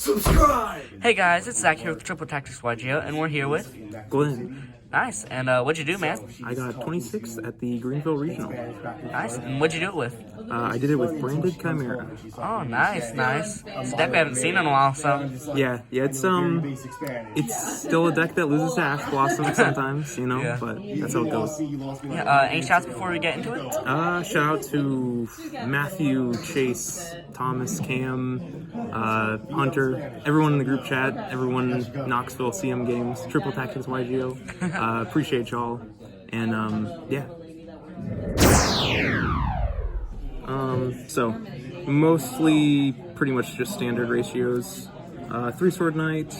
Subscribe! Hey guys, it's Zach here with Triple Tactics YGO, and we're here with... Glenn. Nice, and what'd you do, man? I got 26th at the Greenville Regional. Nice, and what'd you do it with? I did it with branded chimera. Oh, nice, nice. It's a deck we haven't seen in a while, so... Yeah, it's still a deck that loses to Ash Blossom sometimes, you know, Yeah. but that's how it goes. Yeah, any shots before we get into it? Shout out to Matthew, Chase, Thomas, Cam, Hunter, everyone in the group chat, everyone in Knoxville CM Games, Triple Tactics YGO. Appreciate y'all, and yeah. So mostly pretty much just standard ratios. 3 Sword Knight,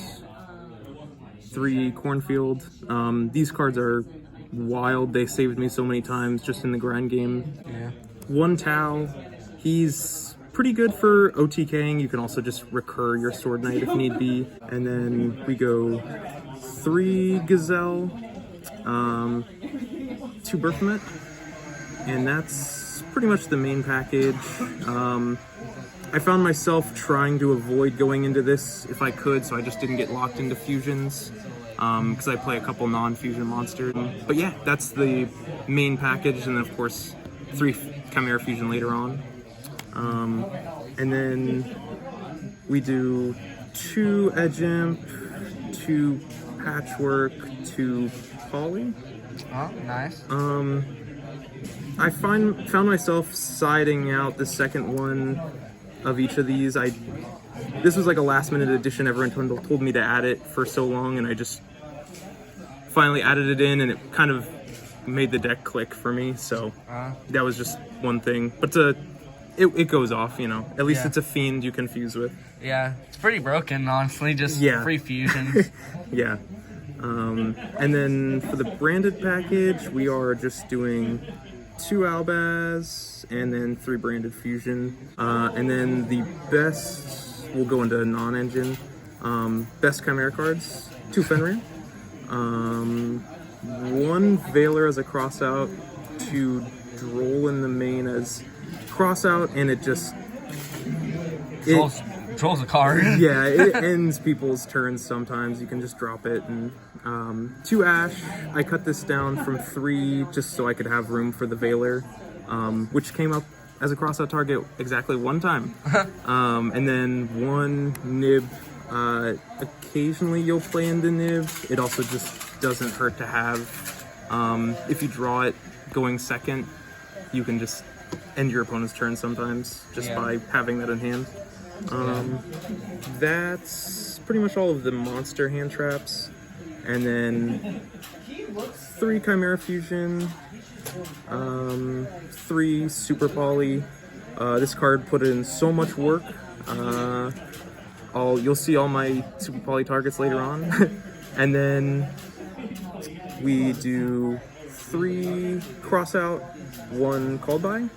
3 Cornfield. These cards are wild. They saved me so many times just in the grind game. Yeah. 1 Tau. He's pretty good for OTKing. You can also just recur your Sword Knight if need be. And then we go 3 Gazelle, 2 Baphomet, and that's pretty much the main package. I found myself trying to avoid going into this if I could, so I just didn't get locked into fusions, because I play a couple non-fusion monsters. But yeah, that's the main package, and then of course 3 Chimera Fusion later on. And then we do 2 Edge Imp, 2 Patchwork, 2 Poly. Oh, nice. I found myself siding out the second one of each of these. This was like a last minute addition. Everyone told me to add it for so long, and I just finally added it in, and it kind of made the deck click for me. So that was just one thing. But it goes off, you know. At least Yeah. it's a fiend you can fuse with. Yeah, it's pretty broken, honestly, just free fusions. Yeah. And then for the branded package, we are just doing 2 Albaz and then 3 branded fusion. And then the best, we'll go into non-engine, best Chimera cards, 2 Fenrir, 1 Veiler as a cross-out, 2 Droll in the main as cross-out, and it just... Troll's a card. Yeah, it ends people's turns sometimes. You can just drop it. And 2 Ash. I cut this down from 3 just so I could have room for the Veiler, which came up as a cross-out target exactly 1 time. And then 1 Nib. Occasionally you'll play into Nib. It also just doesn't hurt to have. If you draw it going second, you can just end your opponent's turn sometimes just by having that in hand. That's pretty much all of the monster hand traps, and then 3 Chimera Fusion, 3 Super Poly. This card put in so much work. You'll see all my Super Poly targets later on. And then we do 3 Crossout, 1 Called By.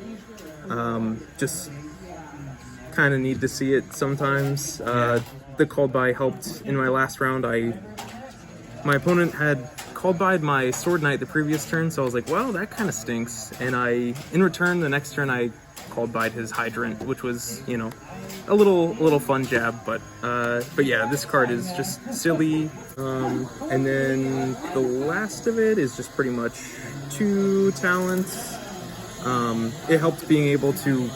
Just kind of need to see it sometimes. The Called By helped in my last round. My opponent had Called By'd my Sword Knight the previous turn, so I was like, well, that kind of stinks. And in return, the next turn I Called By'd his Hydrant, which was, you know, a little fun jab. But yeah, this card is just silly. And then the last of it is just pretty much 2 talents. It helped being able to,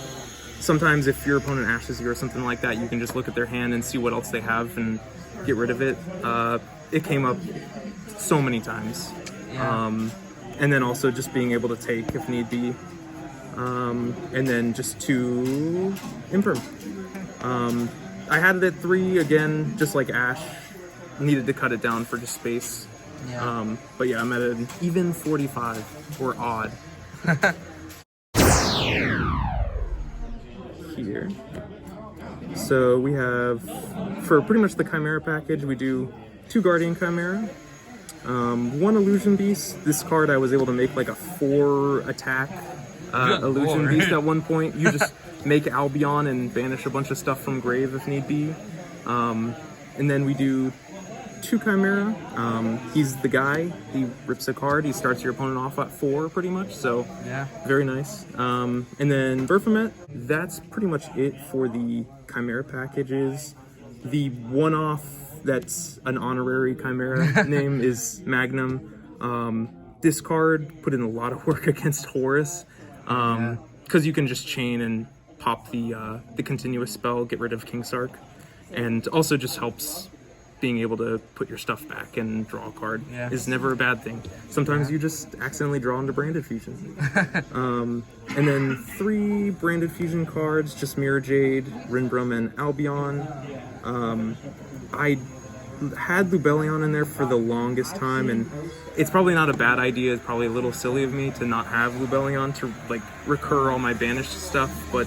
sometimes if your opponent ashes you or something like that, you can just look at their hand and see what else they have and get rid of it. It came up so many times. Yeah. And then also just being able to take if need be. And then just 2 Imperm. I had it at 3 again, just like Ash. Needed to cut it down for just space. Yeah. But yeah, I'm at an even 45, or odd. Here. So we have, for pretty much the Chimera package, we do 2 Guardian Chimera, 1 Illusion Beast. This card I was able to make like a 4 attack Illusion Beast at one point. You just make Albion and banish a bunch of stuff from grave if need be. And then we do 2 Chimera. He's the guy. He rips a card. He starts your opponent off at 4 pretty much. So Yeah. very nice. And then Baphomet. That's pretty much it for the Chimera packages. The one-off that's an honorary chimera name is Magnum. This card put in a lot of work against Horus, because you can just chain and pop the continuous spell, get rid of King Sark, and also just helps being able to put your stuff back and draw a card is never a bad thing. Sometimes you just accidentally draw into Branded Fusion. And then 3 Branded Fusion cards, just Mirror Jade, Rinbrum, and Albion. I had Lubellion in there for the longest time, and it's probably not a bad idea. It's probably a little silly of me to not have Lubellion to like recur all my banished stuff, but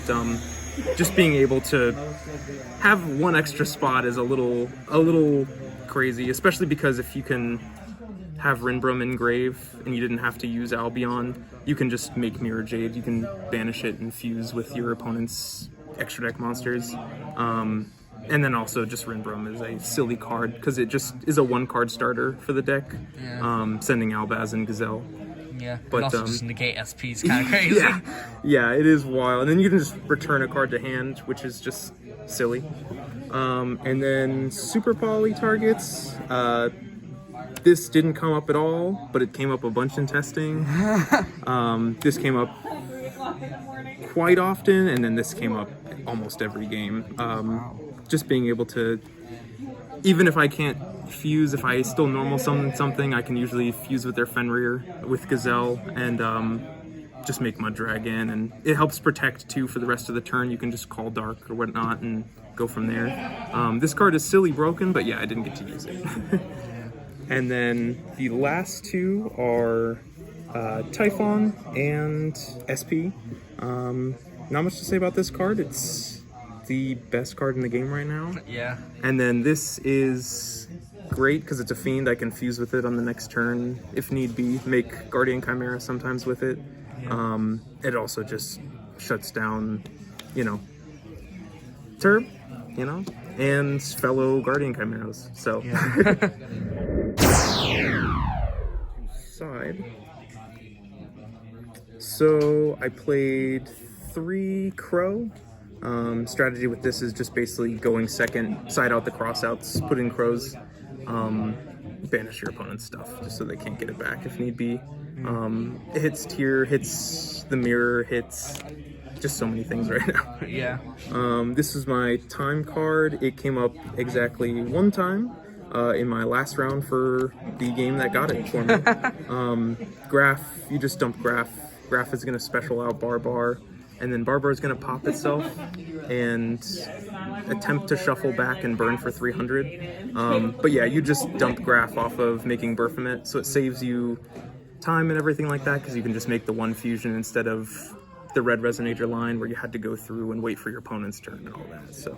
just being able to have one extra spot is a little crazy, especially because if you can have Rinbrum engrave and you didn't have to use Albion, you can just make Mirror Jade, you can banish it and fuse with your opponent's extra deck monsters. And then also just Rinbrum is a silly card because it just is a 1-card starter for the deck, sending Albaz and Gazelle. Yeah, but also just negate SP is kind of crazy. Yeah, it is wild. And then you can just return a card to hand, which is just silly. And then Super Poly targets. This didn't come up at all, but it came up a bunch in testing. This came up quite often, and then this came up almost every game. Just being able to, even if I can't fuse, if I still normal summon something, I can usually fuse with their Fenrir, with Gazelle, and just make Mud Dragon, and it helps protect too for the rest of the turn. You can just call Dark or whatnot and go from there. This card is silly broken, but yeah, I didn't get to use it. And then the last 2 are Typhon and SP. Not much to say about this card. It's the best card in the game right now. Yeah. And then this is great because it's a fiend. I can fuse with it on the next turn if need be. Make Guardian Chimera sometimes with it. Yeah. It also just shuts down, Turb, and fellow Guardian Chimeras. So. Yeah. Side. So I played 3 Crow. Strategy with this is just basically going second, side out the crossouts, put in crows, banish your opponent's stuff just so they can't get it back if need be. It hits tier, hits the mirror, hits just so many things right now. Yeah. This is my time card. It came up exactly 1 time in my last round for the game that got it for me. Graph, you just dump Graph. Graph is going to special out Barbar. And then Barbar is going to pop itself and attempt to shuffle back and burn for 300. But yeah, you just dump Graph off of making Baphomet, so it saves you time and everything like that, because you can just make the 1 fusion instead of the red Resonator line where you had to go through and wait for your opponent's turn and all that. So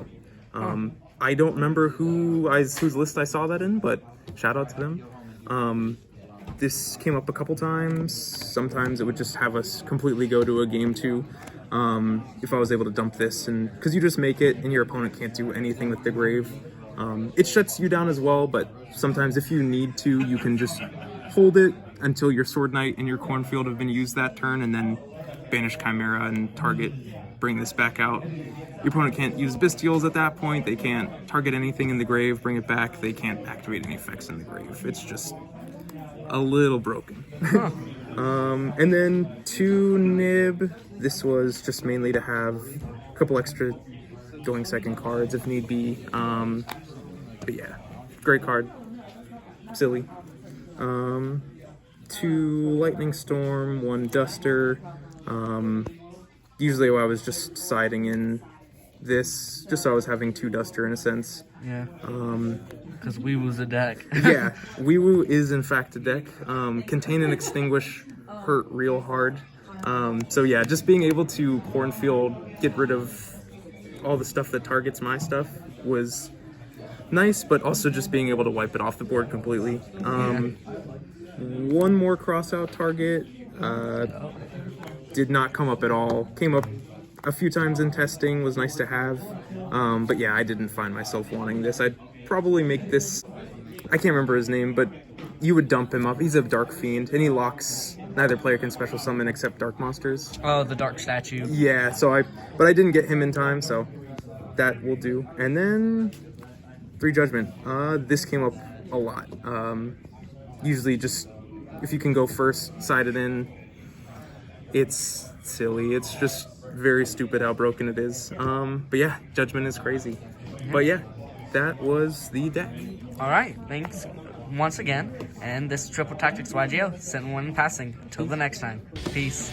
I don't remember whose list I saw that in, but shout out to them. This came up a couple times. Sometimes it would just have us completely go to a game 2. If I was able to dump this, and because you just make it and your opponent can't do anything with the grave. It shuts you down as well, but sometimes if you need to, you can just hold it until your Sword Knight and your Cornfield have been used that turn, and then banish Chimera and target, bring this back out. Your opponent can't use Bestials at that point. They can't target anything in the grave, bring it back. They can't activate any effects in the grave. It's just a little broken. And then 2 Nib. This was just mainly to have a couple extra going second cards if need be. But yeah, great card. Silly. 2 Lightning Storm, 1 Duster. Usually I was just siding in this, just so I was having 2 Duster in a sense. Yeah. Because Weewoo's a deck. Yeah, Weewoo is in fact a deck. Contain and Extinguish hurt real hard. So yeah, just being able to Cornfield, get rid of all the stuff that targets my stuff was nice, but also just being able to wipe it off the board completely. 1 more crossout target. Did not come up at all. Came up a few times in testing, was nice to have. But yeah, I didn't find myself wanting this. I'd probably make this, I can't remember his name, but you would dump him up. He's a Dark Fiend, and he locks, neither player can special summon except Dark Monsters. Oh, the Dark Statue. Yeah, but I didn't get him in time, so that will do. And then 3 judgment. This came up a lot. Usually just, if you can go first, side it in. It's silly. It's just very stupid how broken it is. But yeah, judgment is crazy. But yeah, that was the deck. All right, thanks once again. And this is Triple Tactics YGO, sitting one and passing. Till the next time. Peace.